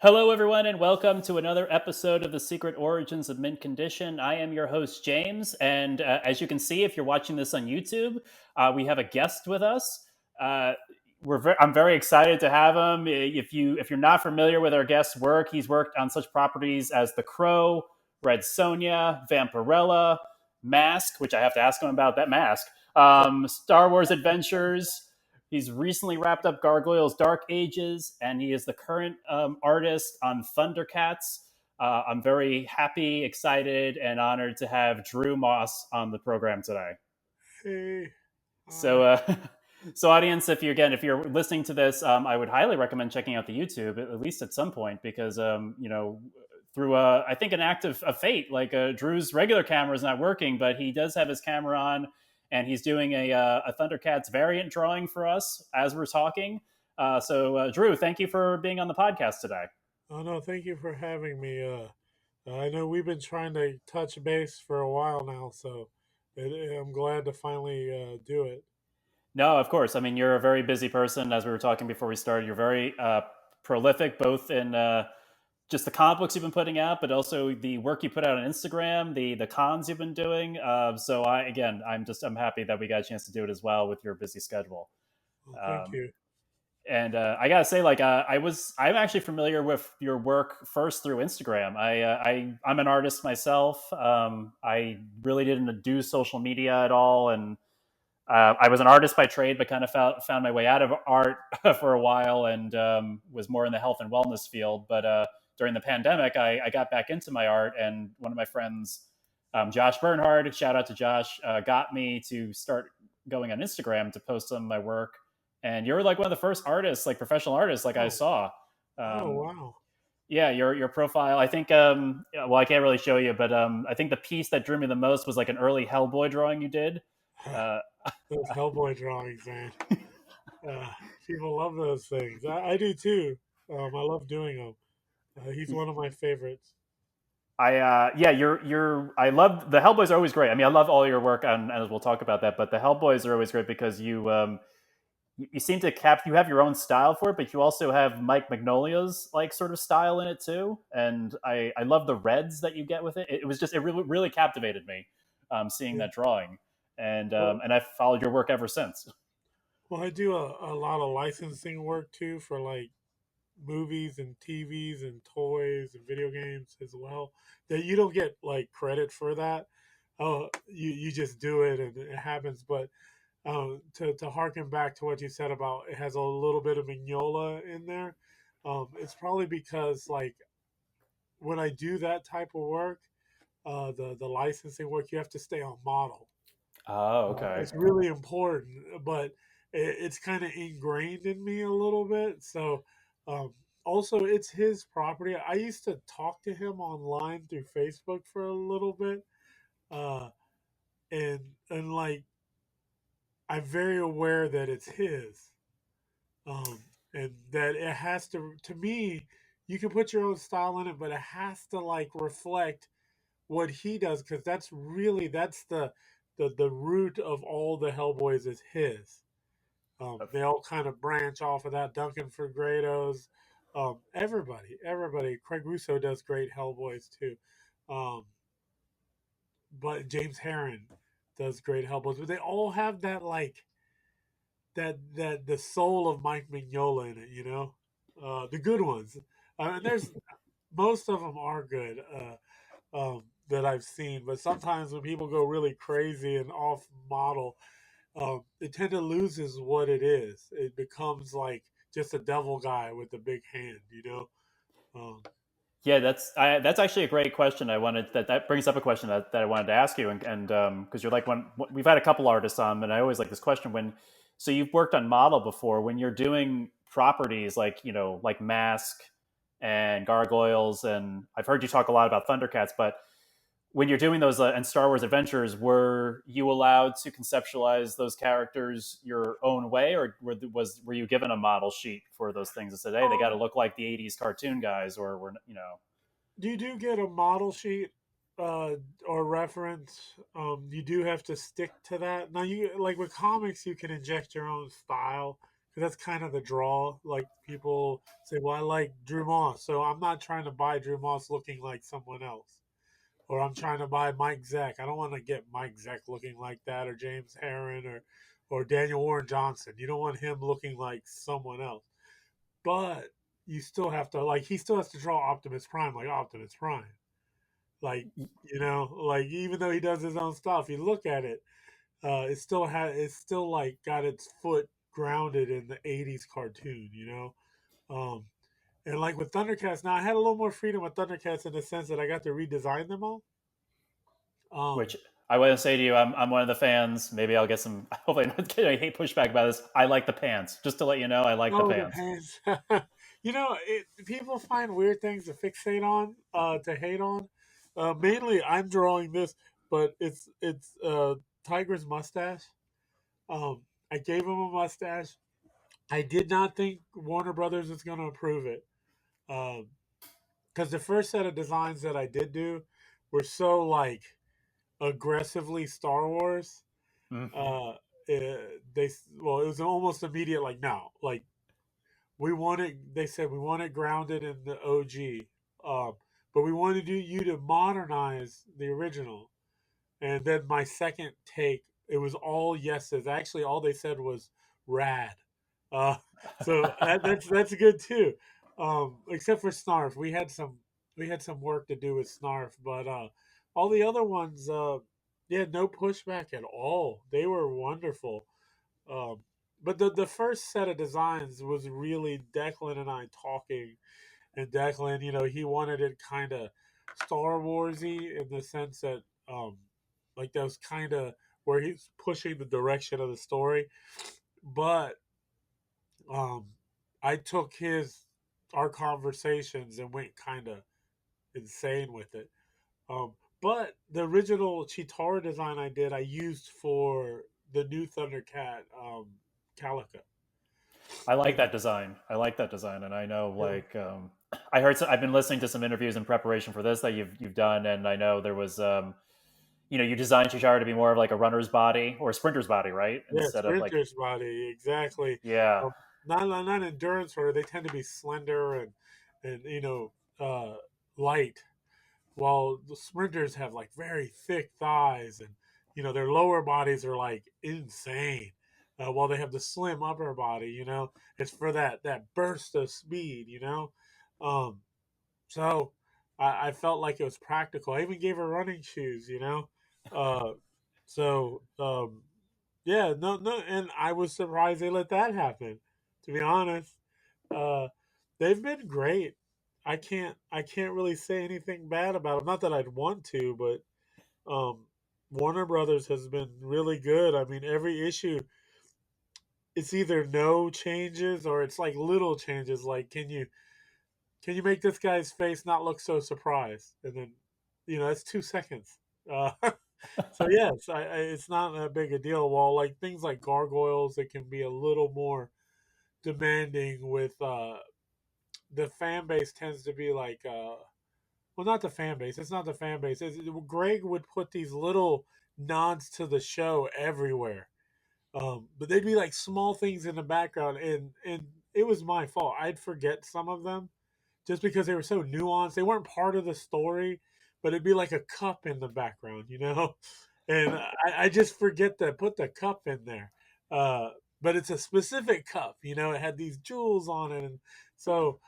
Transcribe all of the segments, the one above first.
Hello, everyone, and welcome to another episode of The Secret Origins of Mint Condition. I am your host, James, and as you can see, if you're watching this on YouTube, we have a guest with us. Uh, I'm very excited to have him. If you're not familiar with our guest's work, he's worked on such properties as The Crow, Red Sonja, Vampirella, Mask, which I have to ask him about that mask, Star Wars Adventures. He's recently wrapped up Gargoyles Dark Ages, and he is the current artist on Thundercats. I'm very happy, excited, and honored to have Drew Moss on the program today. Hey, So, hi. so audience, if you're listening to this, I would highly recommend checking out the YouTube at least at some point because through I think an act of fate, like Drew's regular camera is not working, but he does have his camera on, and he's doing a Thundercats variant drawing for us as we're talking. So, Drew, thank you for being on the podcast today. Oh no, thank you for having me. I know we've been trying to touch base for a while now, so I'm glad to finally do it. No, of course. I mean, you're a very busy person. As we were talking before we started, you're very prolific, both in just the comic books you've been putting out, but also the work you put out on Instagram, the cons you've been doing. So I'm happy that we got a chance to do it as well with your busy schedule. Well, thank Um, you. and I gotta say, I'm actually familiar with your work first through Instagram. I'm an artist myself. I really didn't do social media at all, and I was an artist by trade, but kind of found my way out of art for a while and was more in the health and wellness field. But during the pandemic, I got back into my art, and one of my friends, Josh Bernhard, shout out to Josh, got me to start going on Instagram to post some of my work. And you're like one of the first artists, like professional artists, like I Oh, saw. oh Um, wow. yeah, your profile. I think. Yeah, well, I can't really show you, but I think the piece that drew me the most was like an early Hellboy drawing you did. Uh, Those Hellboy drawings, man. Uh, People love those things. I do too. I love doing them. He's one of my favorites. yeah, I love the Hellboys are always great. I mean, I love all your work, and we'll talk about that. But the Hellboys are always great because you seem to you have your own style for it, but you also have Mike Magnolia's like sort of style in it too. And I love the reds that you get with it. It was just it really captivated me seeing Yeah. that drawing, Well, and I've followed your work ever since. well, I do a lot of licensing work too for like movies and TVs and toys and video games as well. That you don't get like credit for that. Oh, you just do it and it happens. But to harken back to what you said about it has a little bit of Mignola in there. It's probably because like when I do that type of work, the licensing work, you have to stay on model. Oh, okay. It's really important, but it's kind of ingrained in me a little bit. So, also, it's his property. I used to talk to him online through Facebook for a little bit, uh, and like I'm very aware that it's his, and that it has to. To me, you can put your own style in it, but it has to like reflect what he does because that's the root of all the Hellboys is his. They all kind of branch off of that. Duncan Fegredo's, everybody. Craig Russo does great Hellboys too, um, but James Herron does great Hellboys. But they all have that like that the soul of Mike Mignola in it. The good ones. And there's most of them are good. That I've seen, but sometimes when people go really crazy and off model, it tend to loses what it is. It becomes like just a devil guy with a big hand. Yeah, that's actually a great question. That brings up a question that I wanted to ask you, and because you're like one, we've had a couple artists on, and I always like this question when, so you've worked on model before, when you're doing properties like like Mask and Gargoyles, and I've heard you talk a lot about Thundercats, but when you're doing those and Star Wars Adventures, were you allowed to conceptualize those characters your own way, or were you given a model sheet for those things that said, "Hey, they got to Um, look like the '80s cartoon guys," or were you do get a model sheet or reference. You do have to stick to that. Now, you like with comics, you can inject your own style because that's kind of the draw. Like people say, well, I like Drew Moss, so I'm not trying to buy Drew Moss looking like someone else, or I'm trying to buy Mike Zeck. I don't want to get Mike Zeck looking like that, or James Herron, or Daniel Warren Johnson. You don't want him looking like someone else. But you still have to like he still has to draw Optimus Prime like Optimus Prime. Like like even though he does his own stuff, you look at it, it's still like got its foot grounded in the '80s cartoon. And like with Thundercats, now I had a little more freedom with Thundercats in the sense that I got to redesign them all. Um, Which I want to say to you, I'm one of the fans. Maybe I'll get some. Hopefully, I'm not getting hate pushback about this. I like the pants. Just to let you know, I like the oh, the pants. pants. People find weird things to fixate on, to hate on. Mainly, I'm drawing this, but it's Tiger's mustache. Um, I gave him a mustache. I did not think Warner Brothers was going to approve it. Because the first set of designs that I did do were so like aggressively Star Wars. Mm-hmm. Uh, they well, it was almost immediate. Like no, like we want it. They said we want it grounded in the OG, um, but we wanted you to modernize the original. And then my second take, it was all yeses. Actually, all they said was rad. Uh, so that's good too. Except for Snarf, we had some work to do with Snarf, but all the other ones, yeah, no pushback at all. They were wonderful. Um, but the first set of designs was really Declan and I talking, and Declan, he wanted it kind of Star Warsy in the sense that, like that was kind of where he's pushing the direction of the story. But um, I took our conversations and went kind of insane with it. Um, but the original Chitara design I used for the new Thundercat Calico. I like And that design. I like that design, and I know yeah, like I heard. I've been listening to some interviews in preparation for this that you've done, and I know there was you designed Chishara to be more of like a runner's body or a sprinter's body, right? yeah, Instead of like sprinter's body exactly. yeah, Not endurance runner. They tend to be slender and uh, light, while the sprinters have like very thick thighs, and their lower bodies are like insane. While they have the slim upper body, it's for that burst of speed. Um, so I felt like it was practical. I even gave her running shoes. Uh, so yeah, no, and I was surprised they let that happen. To be honest, uh, they've been great. I can't really say anything bad about them. Not that I'd want to, but Warner Brothers has been really good. I mean, every issue it's either no changes or it's like little changes. Like, can you make this guy's face not look so surprised? And then, that's 2 seconds. Uh, so yes, it's not that big a deal. While like things like Gargoyles, it can be a little more demanding with the fan base tends to be like well, not the fan base. It's not the fan base. Greg would put these little nods to the show everywhere, but they'd be like small things in the background, and it was my fault. I'd forget some of them just because they were so nuanced. They weren't part of the story, but it'd be like a cup in the background. And I just forget to put the cup in there. Uh, but it's a specific cup. It had these jewels on it, and so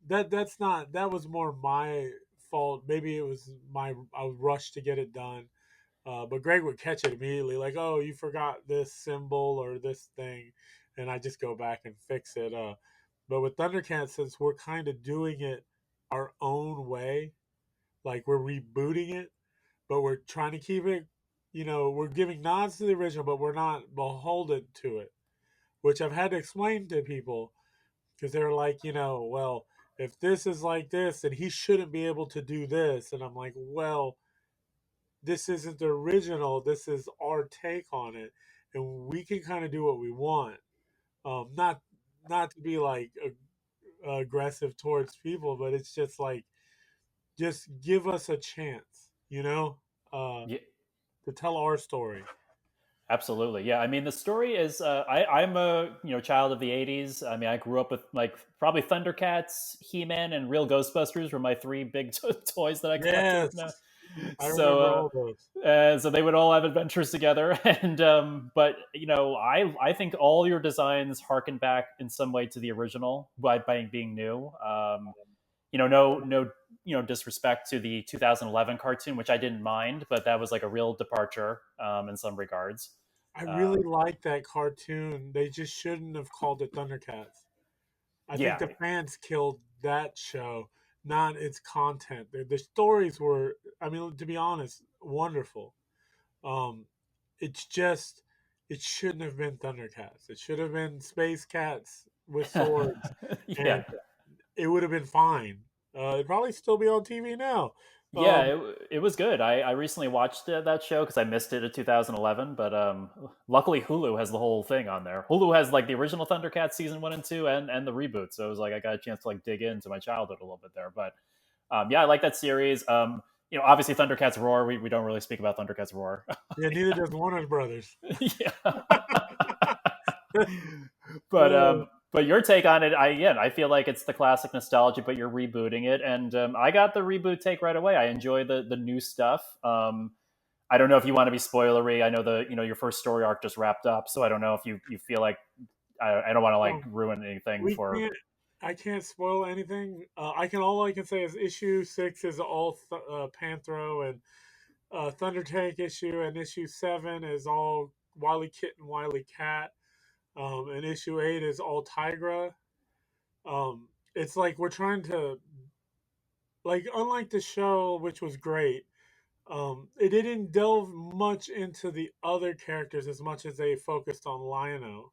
that was more my fault. Maybe it was I was rushed to get it done. But Greg would catch it immediately, like, "Oh, you forgot this symbol or this thing," and I just go back and fix it. But with Thundercats, since we're kind of doing it our own way, like we're rebooting it, but we're trying to keep it, we're giving nods to the original, but we're not beholden to it, which I've had to explain to people because they're like, well, if this is like this, then he shouldn't be able to do this. And I'm like, well, this isn't the original. This is our take on it. And we can kind of do what we want. Not to be like aggressive towards people, but it's just like just give us a chance, uh, yeah, to tell our story. Absolutely, yeah. I mean, the story is I'm a child of the '80s. I mean, I grew up with like probably Thundercats, He-Man, and Real Ghostbusters were my three big toys that I collected. Yes, I So remember all those. so they would all have adventures together, and but I think all your designs harken back in some way to the original by being new. No disrespect to the 2011 cartoon, which I didn't mind, but that was like a real departure in some regards. I Uh, really like that cartoon. They just shouldn't have called it Thundercats. I think yeah, the fans killed that show, not its content. The stories were, I mean, to be honest, wonderful. Um, it's just, it shouldn't have been Thundercats. It should have been Space Cats with swords, yeah, and it would have been fine. It'd probably still be on TV now. yeah. Um, It was good. I recently watched that show because I missed it in 2011, but luckily Hulu has the whole thing on there. Hulu has like the original Thundercats season 1 and 2 and the reboot, so it was like I got a chance to like dig into my childhood a little bit there. But yeah, I like that series. Obviously Thundercats Roar. We don't really speak about Thundercats Roar. yeah, neither does Warner Brothers. Yeah. but Uh, um, but your take on it, I feel like it's the classic nostalgia, but you're rebooting it, and I got the reboot take right away. I enjoy the new stuff. I don't know if you want to be spoilery. I know your first story arc just wrapped up, so I don't know if you feel like I don't want to like well, ruin anything we for. can't. I can't spoil anything. All I can say is issue 6 is all Panthro and Thunder Tank issue, and issue 7 is all Wily Kit and Wily Cat. And issue 8 is all Tigra. It's like we're trying to, like, unlike the show, which was great, it didn't delve much into the other characters as much as they focused on Lion-O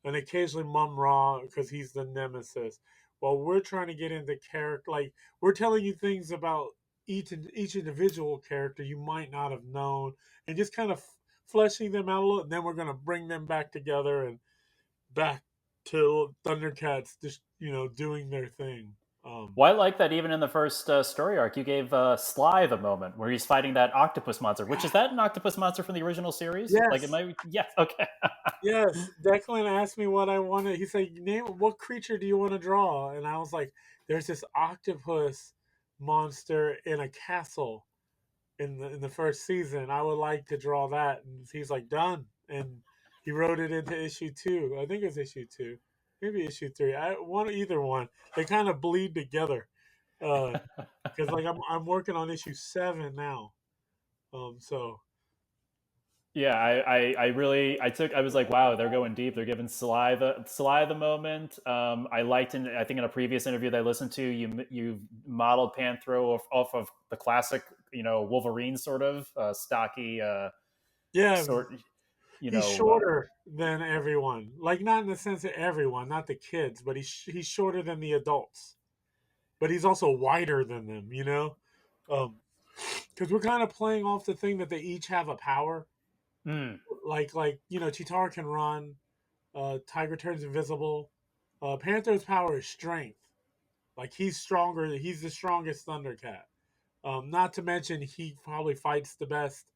and occasionally Mum Ra because he's the nemesis. While we're trying to get into character, like we're telling you things about each individual character you might not have known, and just kind of fleshing them out a little. And then we're gonna bring them back together and back to Thundercats, just doing their thing. Um, Well, I like that even in the first story arc, you gave Sly the moment where he's fighting that octopus monster. Which is that an octopus monster from the original series? Like, it yes, might. Yes. Okay. yes. Declan asked me what I wanted. He said, "Name what creature do you want to draw?" And I was like, "There's this octopus monster in a castle in the first season. I would like to draw that." And he's like, "Done." And he wrote it into issue 2. I think it's issue 2, maybe issue 3. I want either one. They kind of bleed together. Because like I'm working on issue 7 now. So Yeah, I really I was like, wow, they're going deep. They're giving Sly the moment. I liked I think in a previous interview that I listened to, you modeled Panthro off of the classic, Wolverine sort of stocky yeah, sort, he's shorter than everyone. Like not in the sense of everyone, not the kids, but he's shorter than the adults. But he's also wider than them. Um, because we're kind of playing off the thing that they each have a power. mm, Chitara can run. Tiger turns invisible. Panther's power is strength. Like he's stronger. He's the strongest Thundercat. Not to mention he probably fights the best,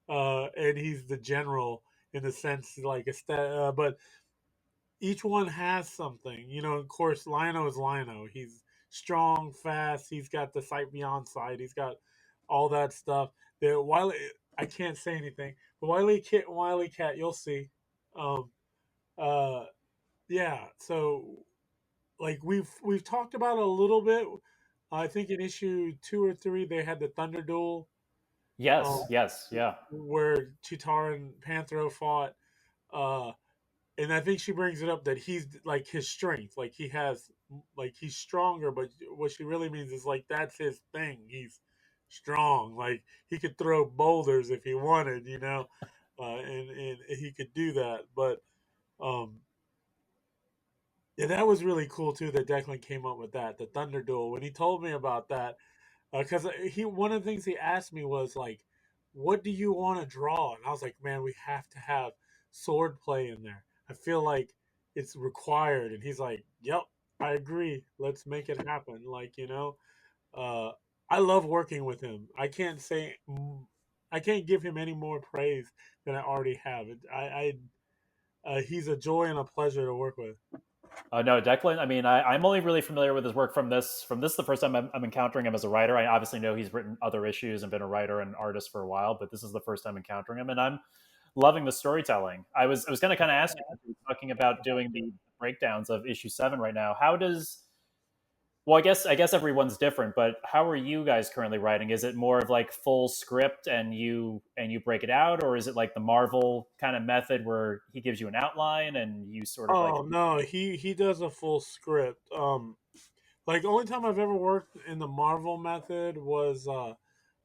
and he's the general in the sense like but each one has something. Of course, Lionel is Lionel. He's strong, fast. He's got the sight beyond sight. He's got all that stuff. The Wily, I can't say anything. But Wily Kit and Wily Cat, you'll see. Um, uh, yeah. So like we've talked about it a little bit. I think in issue 2 or 3 they had the Thunder Duel, um, yes, yes, yeah. where Chitara and Panthro fought. Uh, and I think she brings it up that he's like his strength, like he has, like he's stronger, but what she really means is like that's his thing. He's strong, like he could throw boulders if he wanted, and he could do that. But um, yeah, that was really cool too that Declan came up with that, the Thunder Duel. When he told me about that, because he one of the things he asked me was like, "What do you want to draw?" And I was like, "Man, we have to have sword play in there. I feel like it's required." And he's like, "Yep, I agree. Let's make it happen." Uh, I love working with him. I can't say I can't give him any more praise than I already have. He's a joy and a pleasure to work with. No, Declan. I mean, I'm only really familiar with his work from this. From this, the first time I'm encountering him as a writer. I obviously know he's written other issues and been a writer and artist for a while, but this is the first time encountering him, and I'm loving the storytelling. I was going to kind of ask you, since you were talking about doing the breakdowns of issue 7 right now. How does well, I guess everyone's different, but how are you guys currently writing? Is it more of like full script and you break it out, or is it like the Marvel kind of method where he gives you an outline and you sort of like Oh no, he does a full script. Like the only time I've ever worked in the Marvel method was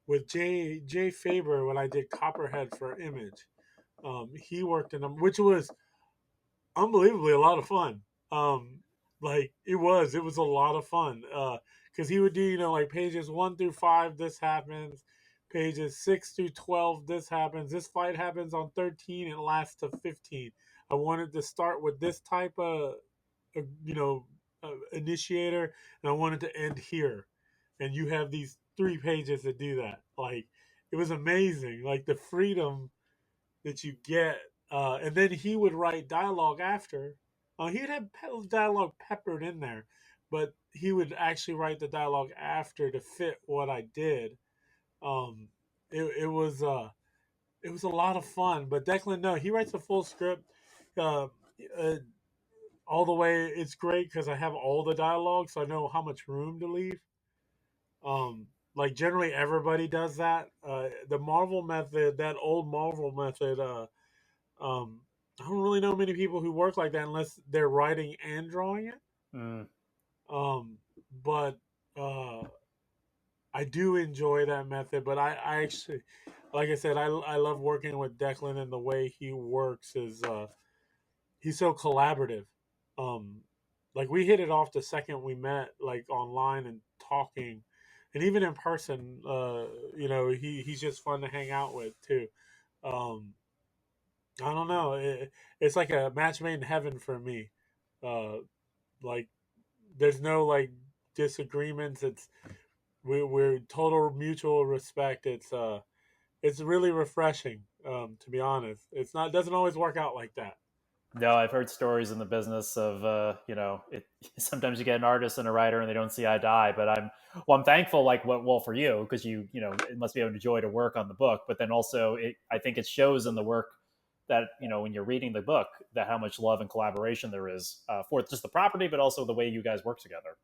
with Jay Faber when I did Copperhead for Image. He worked in them, which was unbelievably a lot of fun. Um, like it was a lot of fun. Because he would do like pages 1 through 5, this happens. Pages 6 through 12, this happens. This fight happens on 13 and lasts to 15. I wanted to start with this type of uh, you know initiator, and I wanted to end here. And you have these 3 pages to do that. Like it was amazing. Like the freedom that you get. And then he would write dialogue after. He'd have dialogue peppered in there, but he would actually write the dialogue after to fit what I did. Um, it was a lot of fun. But Declan, no, he writes a full script. Uh, uh, all the way, it's great because I have all the dialogue, so I know how much room to leave. Um, like generally everybody does that. The Marvel method, that old Marvel method, Um, I don't really know many people who work like that unless they're writing and drawing it. mm, Um, but uh, I do enjoy that method. But I actually, like I said, I love working with Declan, and the way he works is he's so collaborative. Um, like we hit it off the second we met, like online and talking, and even in person. He's just fun to hang out with too. Um, I don't know. It's like a match made in heaven for me. Uh, like there's no like disagreements. We're total mutual respect. It's really refreshing. To be honest, it's not doesn't always work out like that. no, I've heard stories in the business of it sometimes you get an artist and a writer and they don't see eye to eye, but I'm thankful like well for you because it must be a joy to work on the book, but then also I think it shows in the work that when you're reading the book that how much love and collaboration there is for just the property, but also the way you guys work together.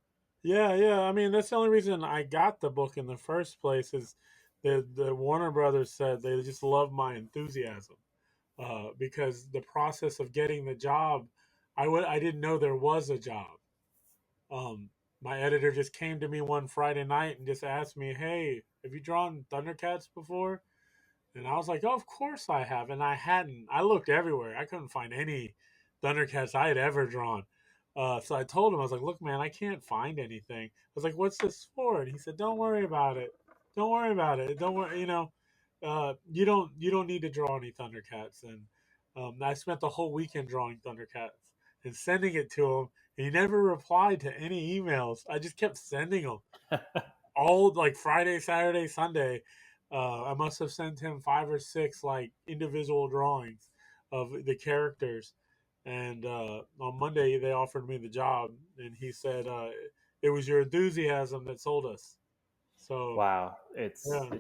Yeah, yeah. I mean, that's the only reason I got the book in the first place is the Warner Brothers said they just love my enthusiasm. Because the process of getting the job, I didn't know there was a job. Um, my editor just came to me one Friday night and just asked me, "Hey, have you drawn Thundercats before?" And I was like, "Oh, of course I have." And I hadn't. I looked everywhere. I couldn't find any Thundercats I had ever drawn. So I told him, I was like, "Look, man, I can't find anything." I was like, "What's this for?" And he said, "Don't worry about it. Don't worry about it. Don't worry. You don't need to draw any Thundercats." And I spent the whole weekend drawing Thundercats and sending it to him. And he never replied to any emails. I just kept sending them all like Friday, Saturday, Sunday. I must have sent him 5 or 6 like individual drawings of the characters, and on Monday they offered me the job, and he said it was your enthusiasm that sold us. So Wow, yeah,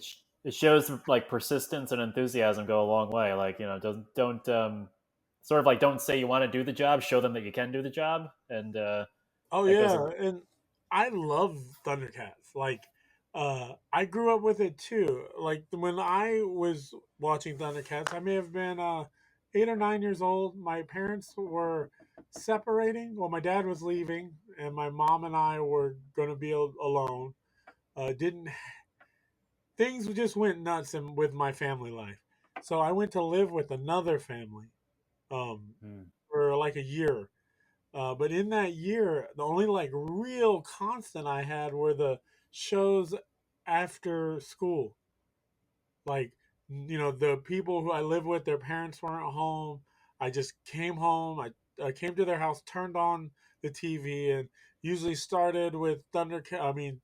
it shows like persistence and enthusiasm go a long way. Like don't sort of like don't say you want to do the job, show them that you can do the job, and oh that goes. yeah, and I love Thundercats. Like, I grew up with it too. Like when I was watching Thundercats, I may have been 8 or 9 years old. My parents were separating. Well, my dad was leaving, and my mom and I were going to be alone. Didn't Things just went nuts with my family life, so I went to live with another family um, Hmm. for like a year. But in that year, the only like real constant I had were the shows after school. Like, the people who I live with, their parents weren't home. I just came home. I came to their house, turned on the TV, and usually started with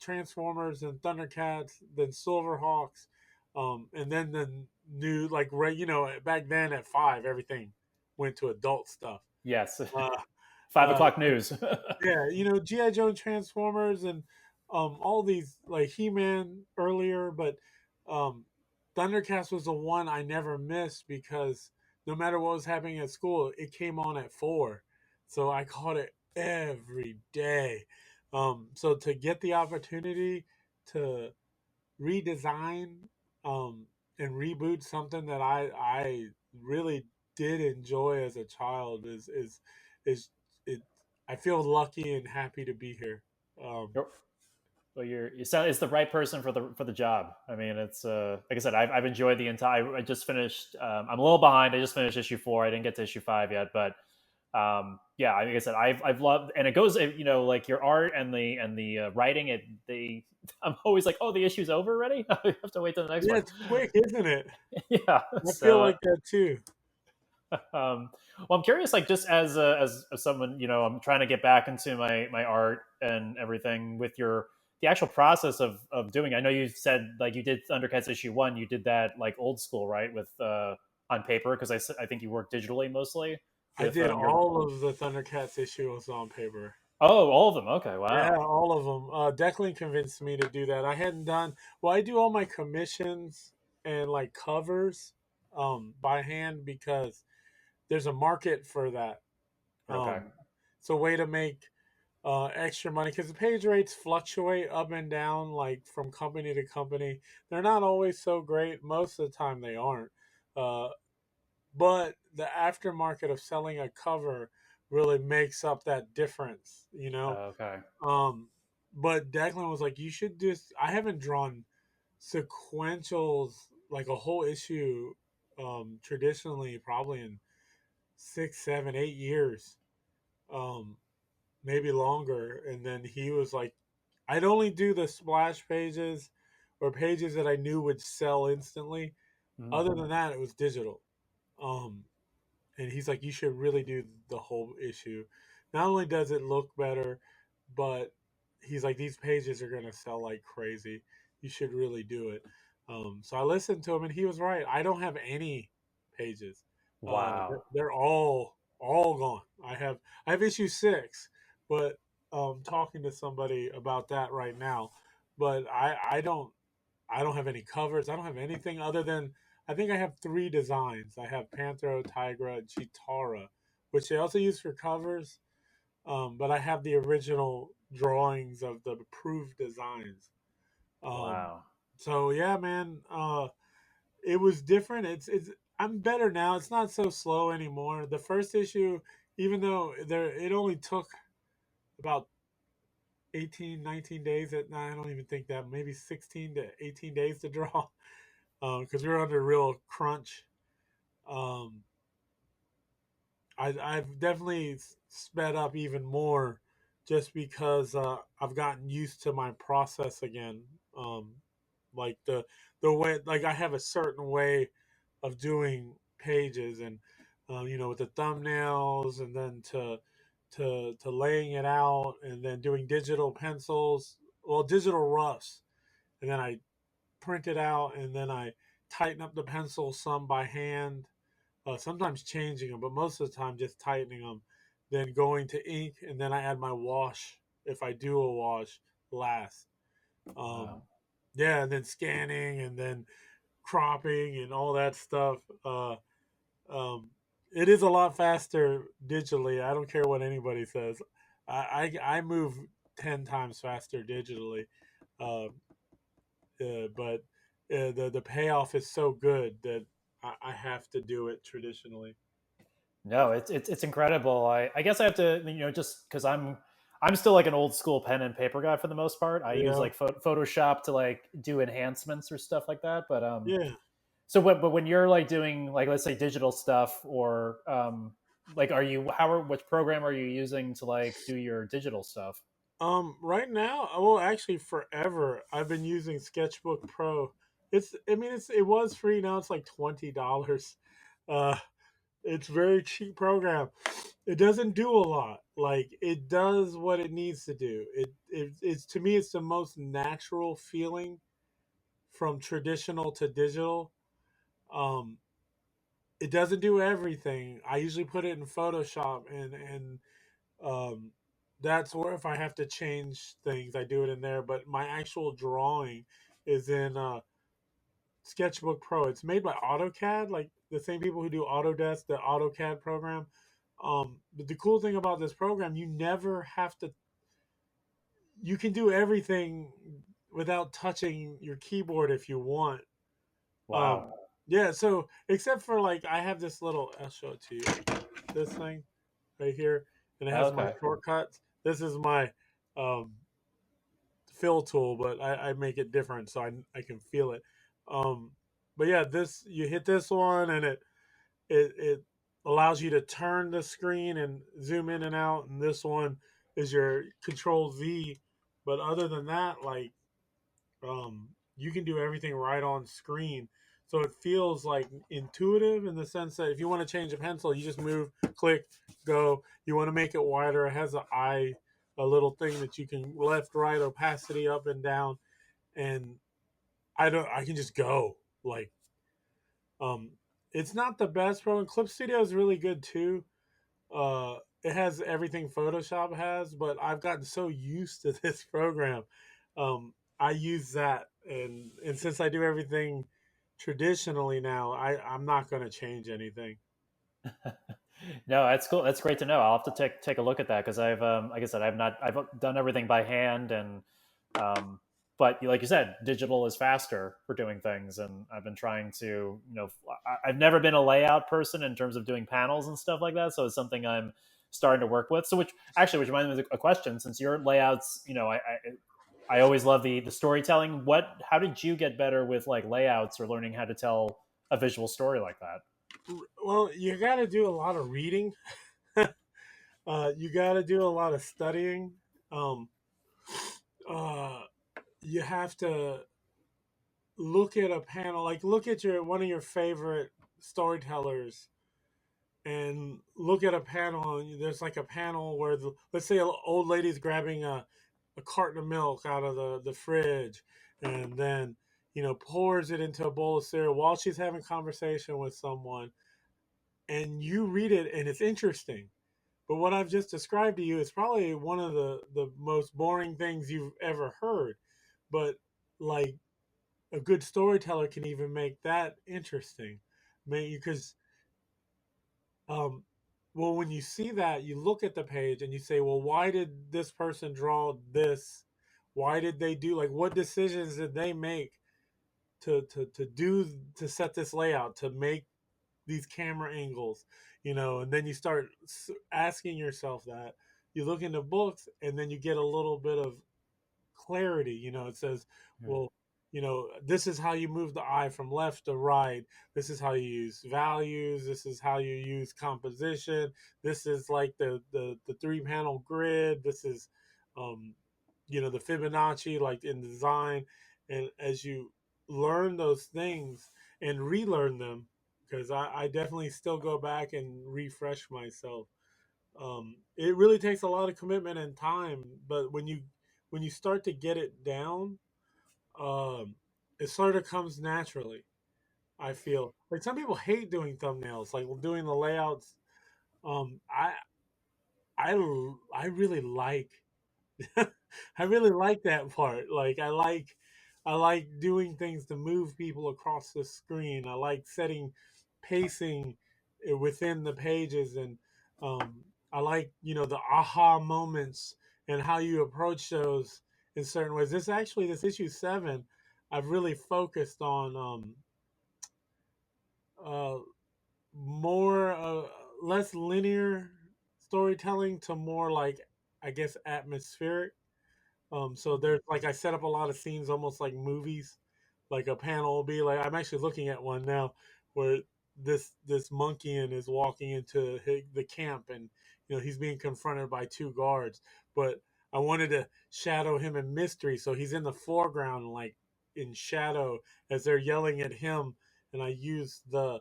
Transformers and Thundercats, then Silverhawks, and then new like back then at 5 everything went to adult stuff. Yes. Uh, 5 o'clock news. yeah, GI Joe, Transformers, and all these like He Man earlier, but um, Thundercats was the one I never missed because no matter what was happening at school, it came on at 4, so I caught it every day. So to get the opportunity to redesign um, and reboot something that I really did enjoy as a child is it. I feel lucky and happy to be here. Um, Well, you sound it's the right person for the job. I mean, it's like I said, I've enjoyed the entire. I just finished. I'm a little behind. I just finished issue 4. I didn't get to issue 5 yet, but yeah, like I said, I've loved, and it goes, like your art and the writing. I'm always like, oh, the issue's over already. I have to wait till the next yeah, one. it's quick, isn't it? Yeah. I feel So like that too. well, I'm curious, like just as someone, I'm trying to get back into my art and everything with the actual process of doing. I know you said like you did Thundercats issue 1. You did that like old school, right, with on paper because I think you work digitally mostly I with did your. all of the Thundercats issues on paper. Oh, all of them. Okay, Yeah, wow. all of them. Declan convinced me to do that. I hadn't done well. I do all my commissions and like covers by hand because there's a market for that. Okay. It's a way to make extra money because the page rates fluctuate up and down, like from company to company. They're not always so great. Most of the time, they aren't. Uh, but the aftermarket of selling a cover really makes up that difference. Okay. Um, but Declan was like, "You should just." I haven't drawn sequentials like a whole issue traditionally, probably in 6, 7, 8 years. Um, maybe longer. And then he was like, I'd only do the splash pages or pages that I knew would sell instantly. Mhm. Other than that, it was digital. Um, and he's like, you should really do the whole issue. Not only does it look better, but he's like, these pages are gonna sell like crazy. You should really do it. So I listened to him, and he was right. I don't have any pages. Wow. They're all gone. I have issue 6, but talking to somebody about that right now. But I don't have any covers. I don't have anything other than I think I have 3 designs. I have Panthro, Tigra, and Chitara, which they also use for covers. But I have the original drawings of the approved designs. Um, Wow. so yeah, man, it was different. It's I'm better now. It's not so slow anymore. The first issue, even though it only took about 18, 19 days. I don't even think that, maybe 16 to 18 days to draw. Because we were under real crunch. Um, I've definitely sped up even more just because I've gotten used to my process again. Um, like the way, like I have a certain way of doing pages, and with the thumbnails, and then to laying it out, and then doing digital pencils, well, digital roughs, and then I print it out, and then I tighten up the pencil some by hand, sometimes changing them, but most of the time just tightening them. Then going to ink, and then I add my wash if I do a wash last. Wow. Um, yeah, and then scanning, and then cropping, and all that stuff. Um, it is a lot faster digitally. I don't care what anybody says. I move 10 times faster digitally. Uh, but the payoff is so good that I have to do it traditionally. No, it's incredible. I guess I have to, just because I'm still like an old school pen and paper guy for the most part. I use Yeah, like Photoshop to like do enhancements or stuff like that. But yeah. but when you're like doing like let's say digital stuff or like which program are you using to like do your digital stuff? Right now, well, actually, forever, I've been using Sketchbook Pro. I mean, it was free. Now it's like $20. Uh, it's very cheap program. It doesn't do a lot. Like it does what it needs to do. It's to me, it's the most natural feeling from traditional to digital. Um, it doesn't do everything. I usually put it in Photoshop, and um, that's where if I have to change things, I do it in there. But my actual drawing is in Sketchbook Pro. It's made by AutoCAD, like the same people who do Autodesk, the AutoCAD program. But the cool thing about this program, you never have to. You can do everything without touching your keyboard if you want. Wow. Um, yeah. So except for like, I have this little. I'll show it to you. This thing right here, and it has my Okay. shortcuts. This is my um, fill tool, but I make it different so I can feel it. Um, but yeah, this you hit this one and it allows you to turn the screen and zoom in and out, and this one is your Control Z. But other than that, like you can do everything right on screen. So it feels like intuitive in the sense that if you want to change a pencil, you just move, click, go. You want to make it wider, it has a little thing that you can left, right, opacity up and down, and I can just go like um. It's not the best program. Clip Studio is really good too. It has everything Photoshop has, but I've gotten so used to this program. I use that, and since I do everything traditionally now, I'm not going to change anything. No, that's cool. That's great to know. I'll have to take a look at that because like I said, I've done everything by hand, and um, but like you said, digital is faster for doing things, and I've been trying to, I've never been a layout person in terms of doing panels and stuff like that, so it's something I'm starting to work with. So, which reminds me of a question. Since your layouts, I always love the storytelling. How did you get better with like layouts or learning how to tell a visual story like that? Well, you got to do a lot of reading. You got to do a lot of studying. Um, uh, you have to look at a panel, like look at your one of your favorite storytellers and look at a panel, and there's like a panel where let's say an old lady's grabbing a carton of milk out of the fridge, and then pours it into a bowl of cereal while she's having conversation with someone, and you read it and it's interesting. But what I've just described to you is probably one of the most boring things you've ever heard. But like a good storyteller can even make that interesting, because um, well, when you see that, you look at the page and you say, well, why did this person draw this? Why did they do, like, what decisions did they make to set this layout, to make these camera angles, and then you start asking yourself that. You look into books and then you get a little bit of clarity. It says, Right. well, this is how you move the eye from left to right. This is how you use values. This is how you use composition. This is like the three panel grid. This is, um, the Fibonacci, like in design. And as you learn those things and relearn them, because I definitely still go back and refresh myself. It really takes a lot of commitment and time, but when you start to get it down, um, it sort of comes naturally. I feel like some people hate doing thumbnails, like doing the layouts. Um, I I really like I really like that part. Like I like doing things to move people across the screen. I like setting pacing within the pages, and um, I like the aha moments and how you approach those in certain ways. This issue 7, I've really focused on uh, more less linear storytelling to more like, I guess, atmospheric. So there's like, I set up a lot of scenes almost like movies. Like a panel will be like, I'm actually looking at one now where this monkey is walking into the camp, and he's being confronted by two guards. But I wanted to shadow him in mystery, so he's in the foreground, like in shadow as they're yelling at him, and I use the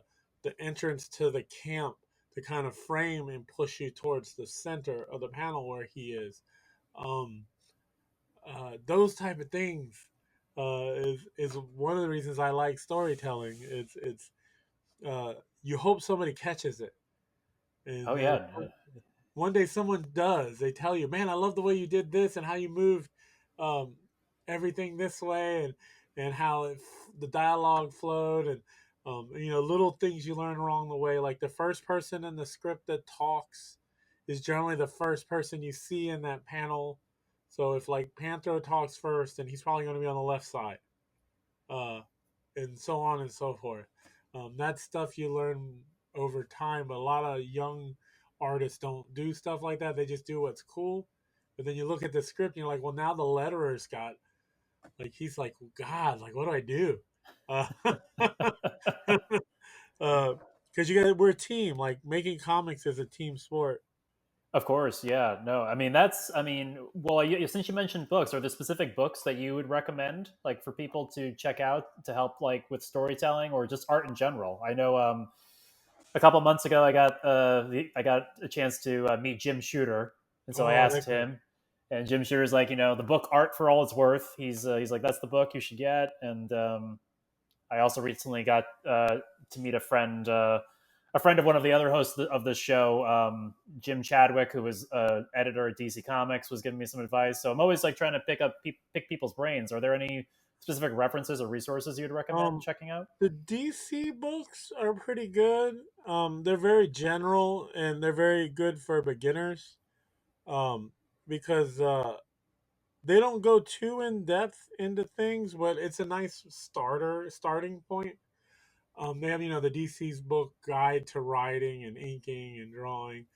entrance to the camp to kind of frame and push you towards the center of the panel where he is. Um, those type of things is one of the reasons I like storytelling. It's you hope somebody catches it, Oh and yeah. one day someone does. They tell you, "Man, I love the way you did this and how you moved um, everything this way, and how the dialogue flowed, and little things you learn along the way. Like the first person in the script that talks is generally the first person you see in that panel. So if like Panthro talks first, then he's probably going to be on the left side, uh, and so on and so forth. That's stuff you learn over time, but a lot of young artists don't do stuff like that. They just do what's cool. But then you look at the script and you're like, well, now the letterer's got, like, he's like, God, like, what do I do? Uh, because we're a team. Like making comics is a team sport. Of course, yeah. No, I mean well, since you mentioned books, are there specific books that you would recommend, like for people to check out to help, like with storytelling or just art in general? I know a couple months ago, I got a chance to meet Jim Shooter, and so I Oh, asked that guy. him, and Jim Shooter's like, the book Art for All It's Worth. He's like, that's the book you should get, and I also recently got to meet a friend of one of the other hosts of the show, Jim Chadwick, who was editor at DC Comics, was giving me some advice. So I'm always like trying to pick people's brains. Are there any specific references or resources you'd recommend Um, checking out? the DC books are pretty good. They're very general and they're very good for beginners. Um, because they don't go too in depth into things, but it's a nice starting point. They have the DC's book Guide to Writing and Inking and Drawing.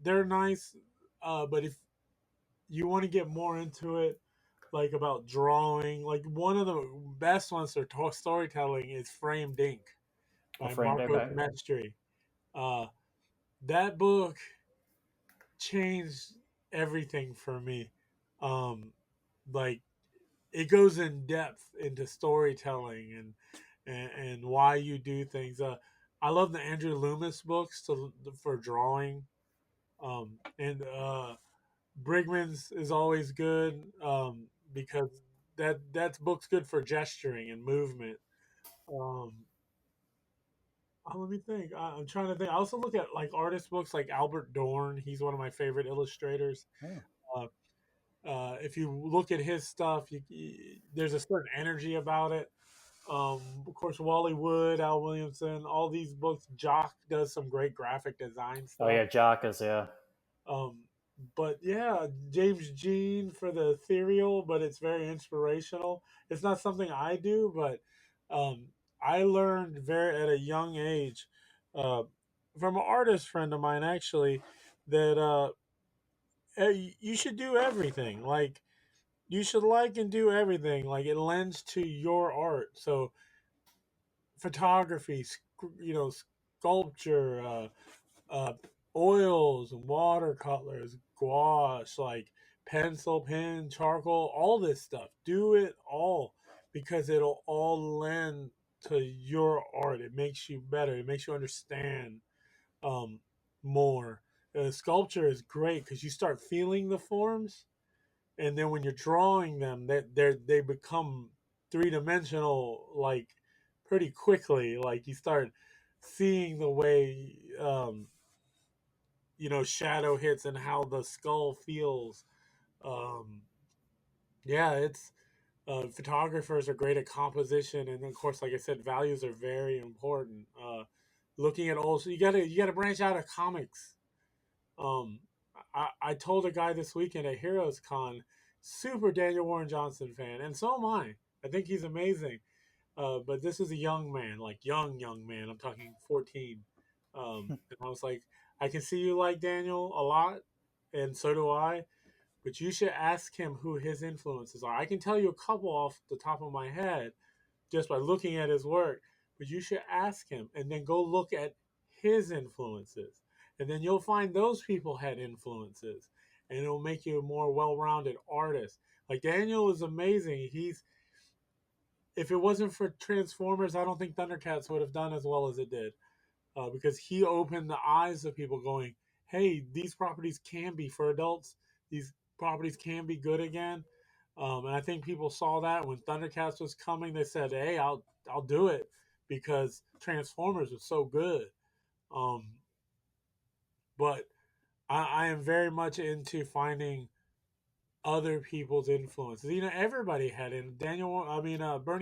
They're nice, but if you want to get more into it, like about drawing, like one of the best ones for storytelling is Framed Ink A by framed, Marcos okay. Mestre. Uh, that book changed everything for me. Um, like it goes in depth into storytelling and why you do things. I love the Andrew Loomis books for drawing, and Brigman's is always good because that's book's good for gesturing and movement. Um, let me think. I'm trying to think. I also look at like artist books like Albert Dorn. He's one of my favorite illustrators. Oh, Uh, if you look at his stuff, there's a certain energy about it. Of course, Wally Wood, Al Williamson, all these books. Jock does some great graphic design oh stuff. yeah, Jock is yeah. Um, but yeah, James Jean for the ethereal, but it's very inspirational. It's not something I do, but um, I learned very at a young age uh, from an artist friend of mine actually that you should do everything. Like you should like and do everything. Like it lends to your art. So photography, sculpture, uh, oils, watercolors, gouache, like pencil, pen, charcoal, all this stuff. Do it all because it'll all lend to your art. It makes you better. It makes you understand um, more. Sculpture is great because you start feeling the forms, and then when you're drawing them, they become 3 dimensional like pretty quickly. Like you start seeing the way shadow hits and how the skull feels. Um, yeah, it's photographers are great at composition, and of course, like I said, values are very important. Looking at also, you gotta branch out of comics. Um, I told a guy this weekend at Heroes Con, super Daniel Warren Johnson fan, and so am I. I think he's amazing. But this is a young man, like young man. I'm talking 14. And I was like, I can see you like Daniel a lot, and so do I. But you should ask him who his influences are. I can tell you a couple off the top of my head just by looking at his work. But you should ask him and then go look at his influences. And then you'll find those people had influences. And it'll make you a more well rounded artist. Like Daniel is amazing. If it wasn't for Transformers, I don't think Thundercats would have done as well as it did. Because he opened the eyes of people going, hey, these properties can be for adults. These properties can be good again. And I think people saw that when Thundercats was coming. They said, hey, I'll do it because Transformers was so good. Um, but I am very much into finding other people's influences. Everybody had it. Bernie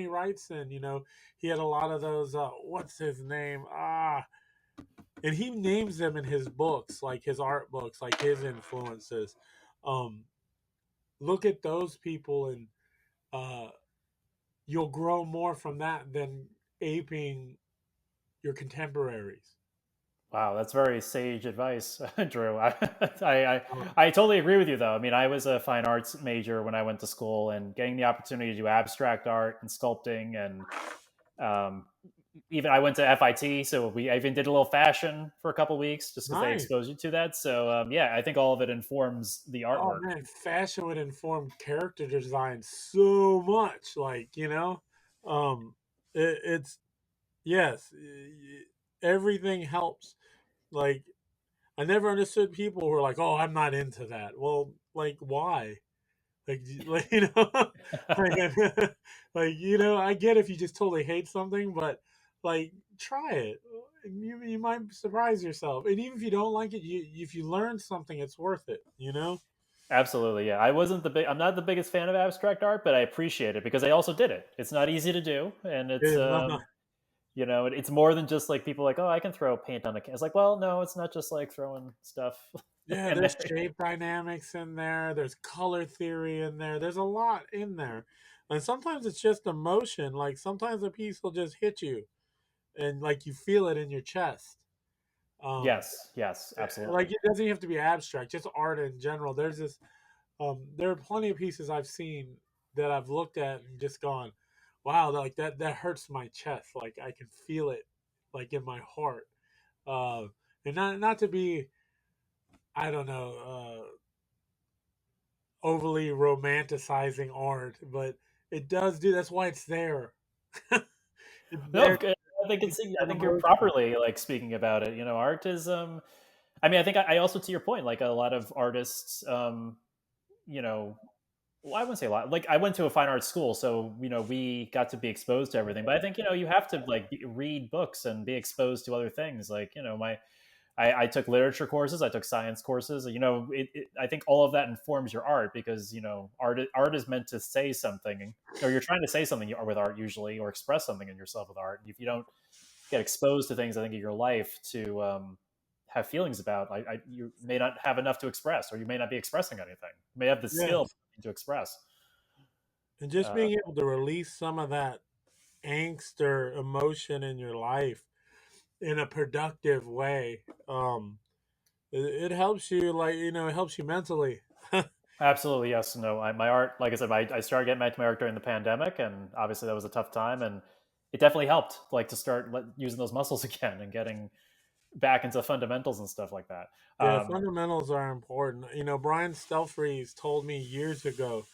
Wrightson. He had a lot of those. What's his name? And he names them in his books, like his art books, like his influences. Um, Look at those people, and uh, you'll grow more from that than aping your contemporaries. Wow, that's very sage advice, Drew. I Uh, I totally agree with you, though. I mean, I was a fine arts major when I went to school, and getting the opportunity to do abstract art and sculpting, and um, even I went to FIT, so I even did a little fashion for a couple weeks just because they nice. exposed you to that. So yeah, I think all of it informs the Oh artwork. man, fashion would inform character design so much. Um, it's yes, everything helps. Like I never understood people who were like, "Oh, I'm not into that." Well, like why? like I get if you just totally hate something, but like try it. You might surprise yourself, and even if you don't like it, if you learn something, it's worth it. Absolutely, yeah. I'm not the biggest fan of abstract art, but I appreciate it because I also did it. It's not easy to do, and It is not. it's more than just like people like, oh, I can throw paint on a canvas. Like, well, no, it's not just like throwing stuff Yeah, in there's there. shape dynamics in there. There's color theory in there. There's a lot in there, and sometimes it's just emotion. Like sometimes a piece will just hit you, and like you feel it in your chest. Um, Yes, yes, like absolutely. it doesn't have to be abstract, just art in general. There are plenty of pieces I've seen that I've looked at and just gone, wow, like that hurts my chest. Like I can feel it, like in my heart. Uh, and not to be, I don't know, overly romanticizing art, but it does do. That's why it's there. It's No, there I think to I an think you're emotion. properly like speaking about it. Art is. I mean, I think I also to your point, like a lot of artists, you know, well, I wouldn't say a lot. Like I went to a fine arts school, so we got to be exposed to everything. But I think you have to like read books and be exposed to other things. Like I took literature courses, I took science courses. I think all of that informs your art because art is meant to say something, or you're trying to say something with art usually, or express something in yourself with art. If you don't get exposed to things, I think in your life to have feelings about, you may not have enough to express, or you may not be expressing anything. You may have the skill Yes, to express. and just Uh, being able to release some of that angst or emotion in your life in a productive way. It helps you, like it helps you mentally. Absolutely, yes. No, my art, like I said, I started getting back to my art during the pandemic, and obviously that was a tough time, and it definitely helped, like to start using those muscles again and getting back into fundamentals and stuff like that. Yeah, Um, fundamentals are important. Brian Stelfreeze told me years ago.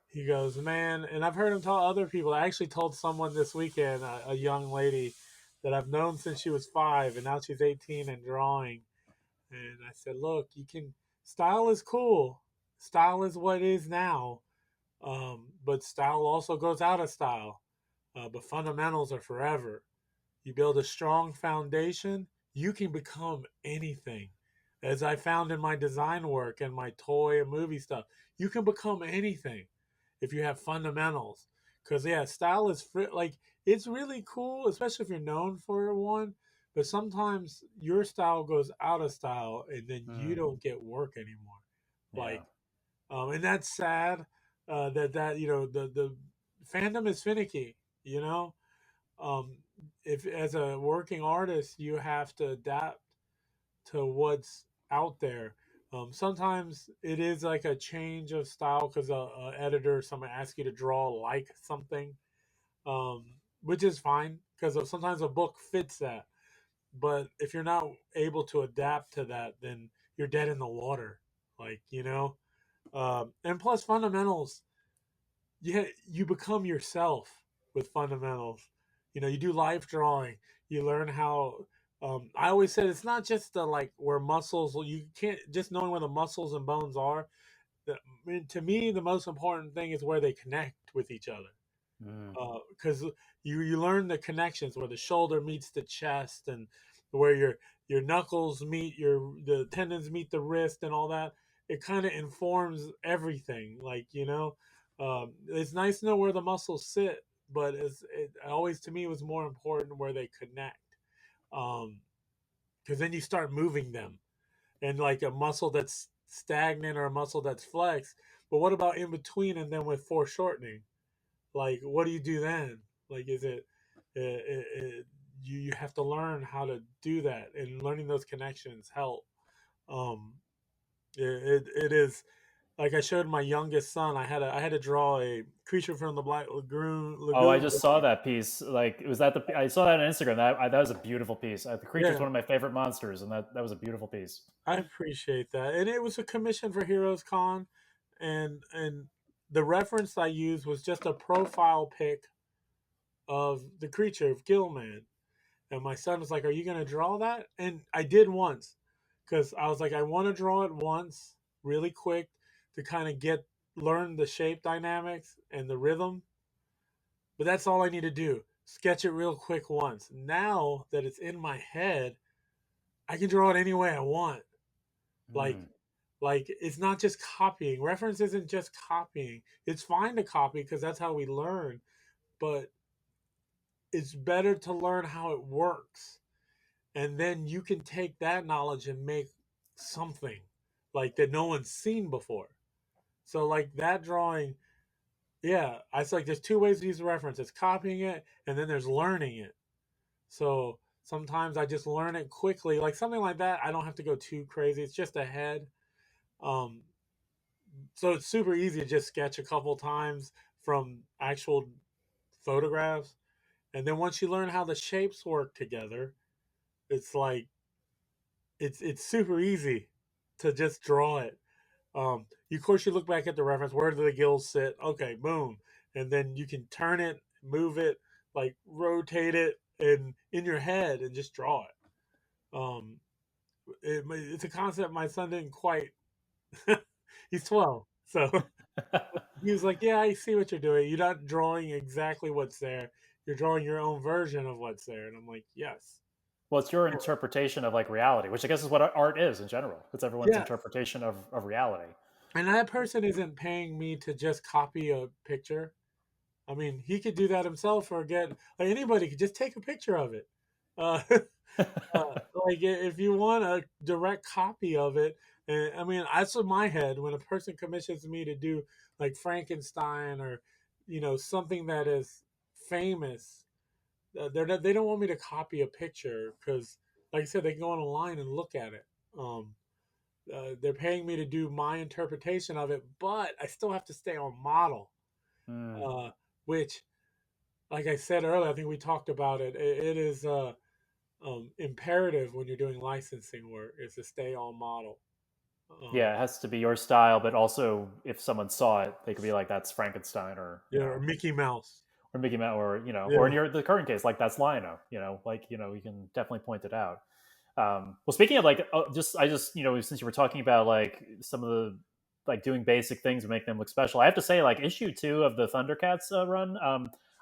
He goes, man, and I've heard him tell other people. I actually told someone this weekend, a young lady that I've known since she was 5, and now she's 18 and drawing. And I said, look, style is cool. Style is what is now. But style also goes out of style. But fundamentals are forever. You build a strong foundation, you can become anything. As I found in my design work and my toy and movie stuff, you can become anything if you have fundamentals. Because yeah, style is like it's really cool, especially if you're known for one. But sometimes your style goes out of style, and then you mm, don't get work anymore. yeah, Like, and that's sad. That the fandom is finicky. You know, um, if as a working artist you have to adapt to what's out there. Sometimes it is like a change of style because a editor, someone asks you to draw like something, um, which is fine because sometimes a book fits that. But if you're not able to adapt to that, then you're dead in the water. And plus fundamentals, you become yourself with fundamentals. You do life drawing. You learn how. I always said it's not just the like where muscles. You can't just knowing where the muscles and bones are. I mean, to me, the most important thing is where they connect with each other. Mm. because you learn the connections where the shoulder meets the chest and where your knuckles meet the tendons meet the wrist and all that. It kind of informs everything. Like it's nice to know where the muscles sit, but it always to me was more important where they connect. Because then you start moving them, and like a muscle that's stagnant or a muscle that's flexed. But what about in between and then with foreshortening? Like, what do you do then? Like, is you have to learn how to do that, and learning those connections help. Um, it is like I showed my youngest son. I had to draw a creature from the Black Lagoon. Oh, I Lagoon. just saw that piece. Like, was that the? I saw that on Instagram. That was a beautiful piece. The creature's Yeah, one of my favorite monsters, and that was a beautiful piece. I appreciate that, and it was a commission for Heroes Con, and the reference I used was just a profile pic of the creature of Gilman. And my son was like, "Are you gonna draw that?" And I did once, because I was like, I want to draw it once, really quick, to kind of learn the shape dynamics and the rhythm. But that's all I need to do. Sketch it real quick once. Now that it's in my head, I can draw it any way I want. Like, Mm. it's not just copying. Reference isn't just copying. It's fine to copy because that's how we learn, but it's better to learn how it works, and then you can take that knowledge and make something like that no one's seen before. So like that drawing, yeah, I was like, there's two ways to use the reference. It's copying it, and then there's learning it. So sometimes I just learn it quickly, like something like that. I don't have to go too crazy. It's just a head. Um, so it's super easy to just sketch a couple times from actual photographs, and then once you learn how the shapes work together, it's like it's super easy to just draw it. Of course, you look back at the reference. Where do the gills sit? Okay, boom, and then you can turn it, move it, like rotate it, and in your head, and just draw it. It's a concept my son didn't quite. He's 12, so he was like, "Yeah, I see what you're doing. You're not drawing exactly what's there. You're drawing your own version of what's there." And I'm like, "Yes, Well, it's your interpretation of like reality, which I guess is what art is in general. It's everyone's yes." interpretation of reality. And that person isn't paying me to just copy a picture. I mean, he could do that himself, or get like anybody could just take a picture of it. Uh, like if you want a direct copy of it, and I mean, that's in my head when a person commissions me to do like Frankenstein or something that is famous. They don't want me to copy a picture because, like I said, they can go online and look at it. They're paying me to do my interpretation of it, but I still have to stay on model, Mm. uh, which, like I said earlier, I think we talked about it. It is imperative when you're doing licensing work is to stay on model. Yeah, it has to be your style, but also if someone saw it, they could be like, "That's Frankenstein," or Yeah, or Mickey Mouse. or Mickey Mouse, or or in Yeah. the current case, like that's Lionel. Like you can definitely point it out. Well, speaking of like, I just since you were talking about like some of the like doing basic things to make them look special, I have to say like issue 2 of the Thundercats run,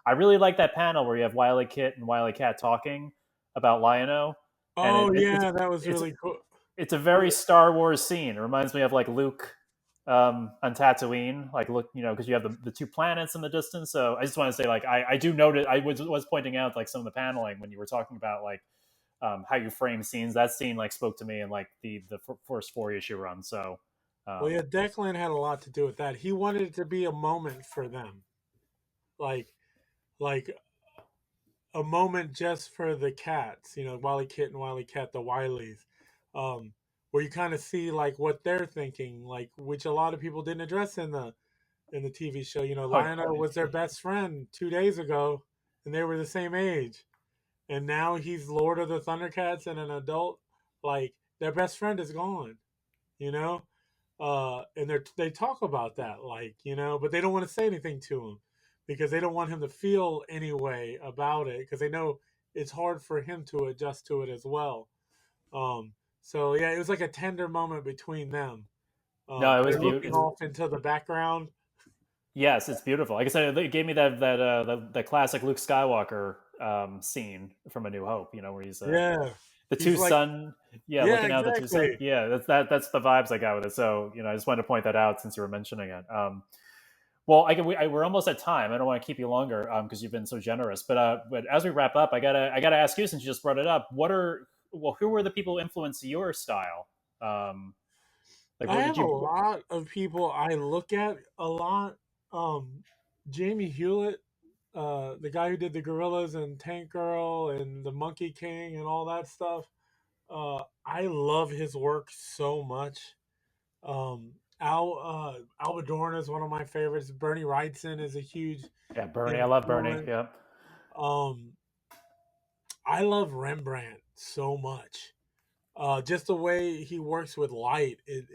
I really like that panel where you have Wile E. Kit and Wile E. Cat talking about Lion-O, and Oh yeah, that was it's really cool. it's a very Star Wars scene. It reminds me of like Luke on Tatooine, like look, because you have the two planets in the distance. So I just want to say, like, I do notice I was pointing out like some of the paneling when you were talking about like how you frame scenes. That scene like spoke to me in like the first 4 issue run. So Well, um, yeah, Declan had a lot to do with that. He wanted it to be a moment for them, like like a moment just for the cats. Wily Kit and Wily Cat, the Wileys, um, where you kind of see like what they're thinking, like which a lot of people didn't address in the TV show. oh, Lionel was their best friend 2 days ago, and they were the same age, and now he's Lord of the Thundercats and an adult. Like their best friend is gone, you know, and they talk about that, like but they don't want to say anything to him because they don't want him to feel any way about it because they know it's hard for him to adjust to it as well. Um, so yeah, it was like a tender moment between them. no, it was They're beautiful. looking off into the background. Yes, it's beautiful. Like I said, it gave me that classic Luke Skywalker scene from A New Hope. You know, where he's Yeah, the two he's like, sun, yeah, yeah, looking out the two sun. exactly. Yeah, that's the vibes I got with it. So I just wanted to point that out since you were mentioning it. Well, we're almost at time. I don't want to keep you longer because you've been so generous. But as we wrap up, I gotta ask you, since you just brought it up. Who were the people who influenced your style? Um, like, I what did have a you? lot of people I look at a lot. Um, Jamie Hewlett, the guy who did the Gorillas and Tank Girl and the Monkey King and all that stuff. I love his work so much. Alba Dorn is one of my favorites. Bernie Wrightson is a huge Yeah, Bernie. I love Bernie. influence. Yeah. Um, I love Rembrandt so much. Just the way he works with light, it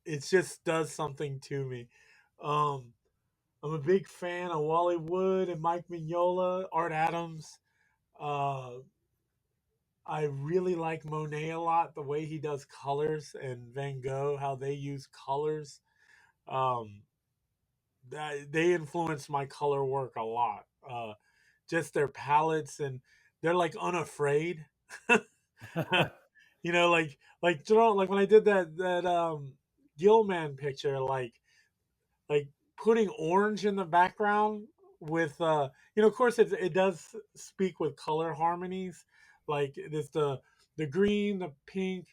it just does something to me. Um, I'm a big fan of Wally Wood and Mike Mignola, Art Adams. Uh, I really like Monet a lot, the way he does colors, and Van Gogh, how they use colors. Um, they influence my color work a lot. Just their palettes, and they're like unafraid. Like when I did that Gilman picture, like putting orange in the background with of course it does speak with color harmonies, like there's the green, the pink,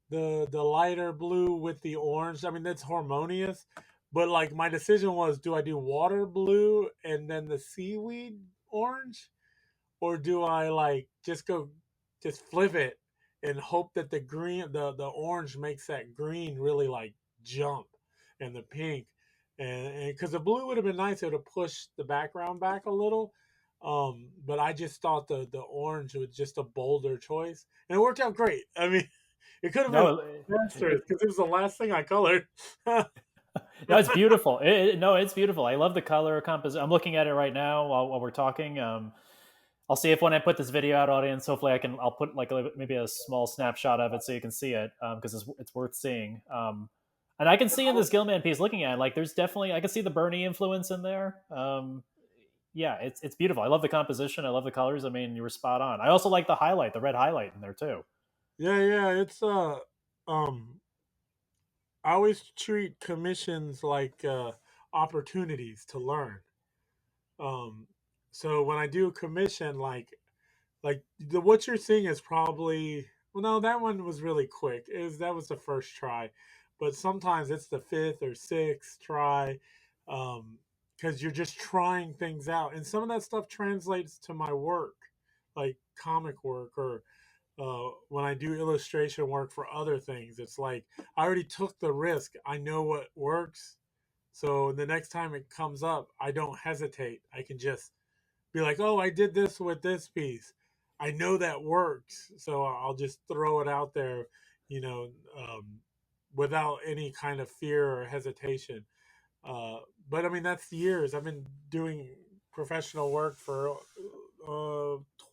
the lighter blue with the orange. I mean, that's harmonious, but like my decision was, do I do water blue and then the seaweed orange, or do I like just flip it and hope that the orange makes that green really like jump, and the pink, and because the blue would have been nice, it would have pushed the background back a little. But I just thought the orange was just a bolder choice, and it worked out great. I mean, it could have been No, disastrous because it was the last thing I colored. no, it's beautiful. No, it's beautiful. I love the color composition. I'm looking at it right now while we're talking. I'll see if when I put this video out, audience, hopefully I'll put like maybe a small snapshot of it so you can see it because it's worth seeing. And I can see in this Gilman piece, looking at it, like there's definitely I can see the Bernie influence in there. Yeah, it's beautiful. I love the composition. I love the colors. I mean, you were spot on. I also like the red highlight in there too. Yeah, yeah, it's um I always treat commissions like opportunities to learn. Um, so when I do a commission, like what you're seeing is probably, well, no, that one was really quick. That was the first try, but sometimes it's the fifth or sixth try, because you're just trying things out, and some of that stuff translates to my work, like comic work, or when I do illustration work for other things. It's like I already took the risk. I know what works. So the next time it comes up, I don't hesitate. I can just be like, oh, I did this with this piece. I know that works. So I'll just throw it out there, you know, um, without any kind of fear or hesitation. But I mean, that's years. I've been doing professional work for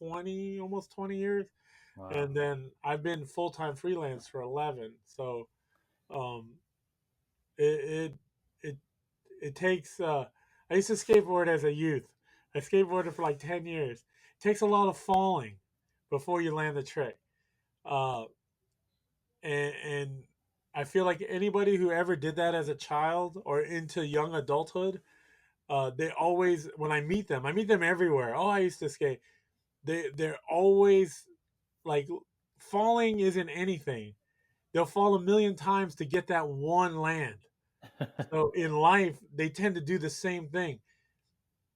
20, almost 20 years, Wow. and then I've been full time freelance for 11. So um, it it it takes. I used to skateboard as a youth. I skateboarded for like 10 years. It takes a lot of falling before you land the trick, uh, and I feel like anybody who ever did that as a child or into young adulthood, they always, when I meet them everywhere. Oh, I used to skate. They're always like, falling isn't anything. They'll fall a million times to get that one land. So in life, they tend to do the same thing.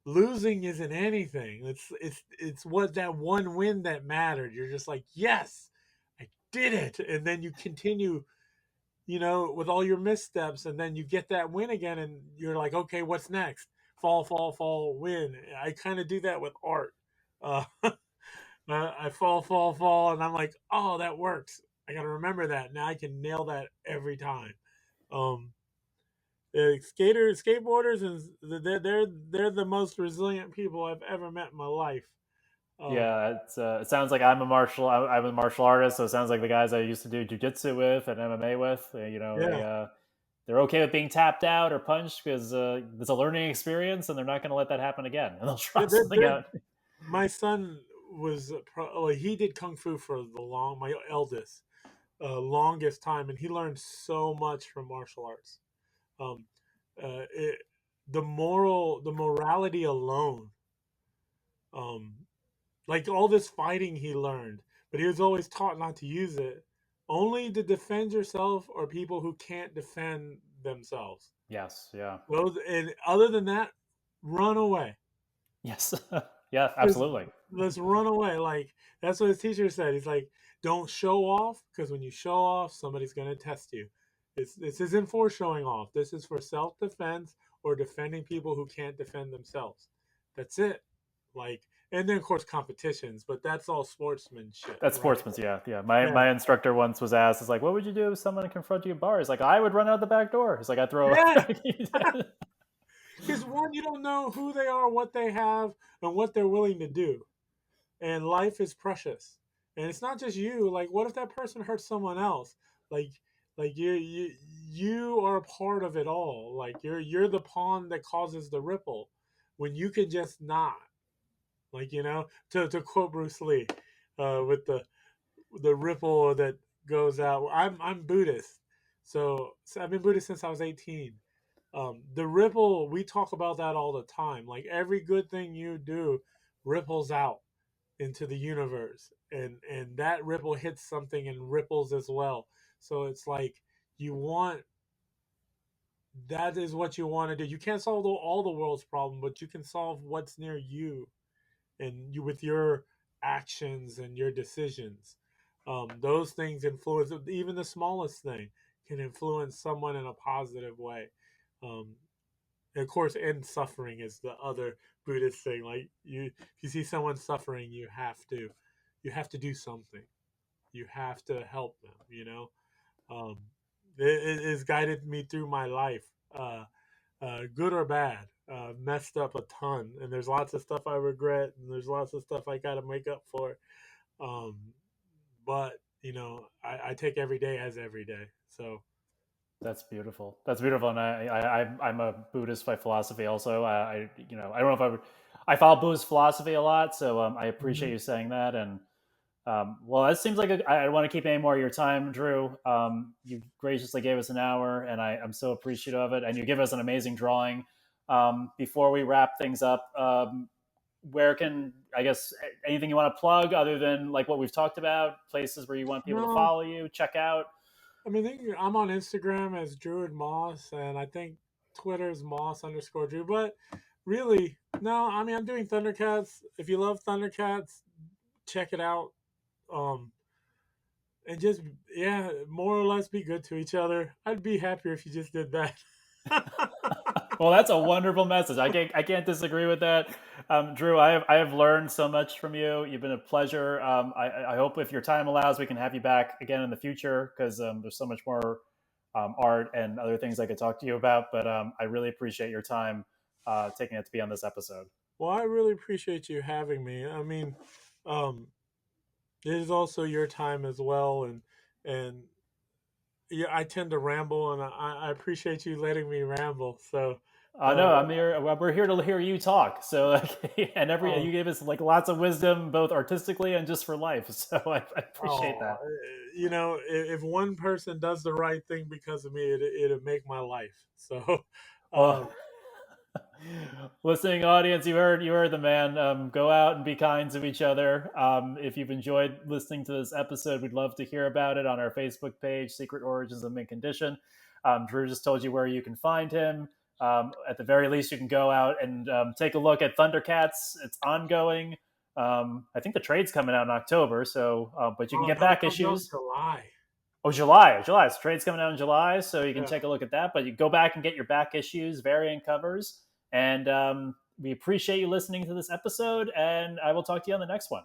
Losing isn't anything. It's what that one win that mattered. You're just like, yes, I did it, and then you continue, with all your missteps, and then you get that win again, and you're like, okay, what's next? Fall, fall, fall, win. I kind of do that with art. I fall, fall, fall, and I'm like, oh, that works. I got to remember that. Now I can nail that every time. Um, skateboarders, and they're the most resilient people I've ever met in my life. Um, Yeah, it sounds like I'm a martial artist, so it sounds like the guys I used to do jujitsu with and MMA with. yeah, they're okay with being tapped out or punched because it's a learning experience, and they're not going to let that happen again, and they'll try Yeah, something out. my son was he did kung fu for my eldest longest time, and he learned so much from martial arts. Um, it, the morality alone, um, like all this fighting he learned, but he was always taught not to use it. Only to defend yourself or people who can't defend themselves. Yes, yeah, Those, and other than that, run away. yes, yeah, Just absolutely. let's run away. Like that's what his teacher said. He's like, don't show off because when you show off, somebody's gonna test you. This isn't for showing off. This is for self defense or defending people who can't defend themselves. That's it. Like, and then of course competitions, but that's all sportsmanship, That's right? sportsman's, yeah, yeah. My Yeah, my instructor once was asked, "Is like, what would you do if someone confronted you at bar?" He's like, "I would run out the back door." He's like, "I throw." yeah. Because one, you don't know who they are, what they have, and what they're willing to do. And life is precious, and it's not just you. Like, what if that person hurts someone else? like like you are a part of it all. Like you're the pawn that causes the ripple when you could just not, like, to quote Bruce Lee, with the ripple that goes out. I'm Buddhist, so I've been Buddhist since I was 18. The ripple, we talk about that all the time. Like every good thing you do ripples out into the universe, and that ripple hits something and ripples as well. So it's like you want that is what you want to do. You can't solve all the world's problem, but you can solve what's near you, and you with your actions and your decisions. Those things influence. Even the smallest thing can influence someone in a positive way. um, and of course, end suffering is the other Buddhist thing. Like if you see someone suffering, you have to do something. You have to help them. Um, it has guided me through my life, good or bad. Messed up a ton, and there's lots of stuff I regret, and there's lots of stuff I got to make up for. Um, but I take every day as every day. So That's beautiful. That's beautiful, and I'm a Buddhist by philosophy. Also, I don't know if I would. I follow Buddhist philosophy a lot, so I appreciate mhm. you saying that. And well, that seems like I don't want to keep any more of your time, Drew. You graciously gave us an hour, and I'm so appreciative of it. And you give us an amazing drawing. Before we wrap things up, where can I guess anything you want to plug other than like what we've talked about, places where you want people to No, follow you, check out? I mean, I'm on Instagram as Druid Moss, and I think Twitter's Moss_Drew. But really, no. I mean, I'm doing ThunderCats. If you love ThunderCats, check it out. Um, and just, yeah, more or less be good to each other. I'd be happier if you just did that. Well, that's a wonderful message. I can't disagree with that, Drew. I have learned so much from you. You've been a pleasure. I hope if your time allows, we can have you back again in the future because there's so much more art and other things I could talk to you about. But I really appreciate your time taking it to be on this episode. Well, I really appreciate you having me. I mean, um, it is also your time as well, and yeah, I tend to ramble, and I appreciate you letting me ramble. So, uh, No, I'm here. We're here to hear you talk. So, like, and uh, you gave us like lots of wisdom, both artistically and just for life. So, I appreciate oh, that. if one person does the right thing because of me, it'll make my life. So, Well, um, listening audience, you heard the man. Go out and be kind to each other. If you've enjoyed listening to this episode, we'd love to hear about it on our Facebook page, Secret Origins of Mint Condition. Drew just told you where you can find him. At the very least, you can go out and take a look at ThunderCats. It's ongoing. I think the trade's coming out in October, so but you can get no, it back comes out in issues. July. Oh, July, July. So trade's coming out in July, so you can Yeah. take a look at that. But you go back and get your back issues, variant covers, and we appreciate you listening to this episode. And I will talk to you on the next one.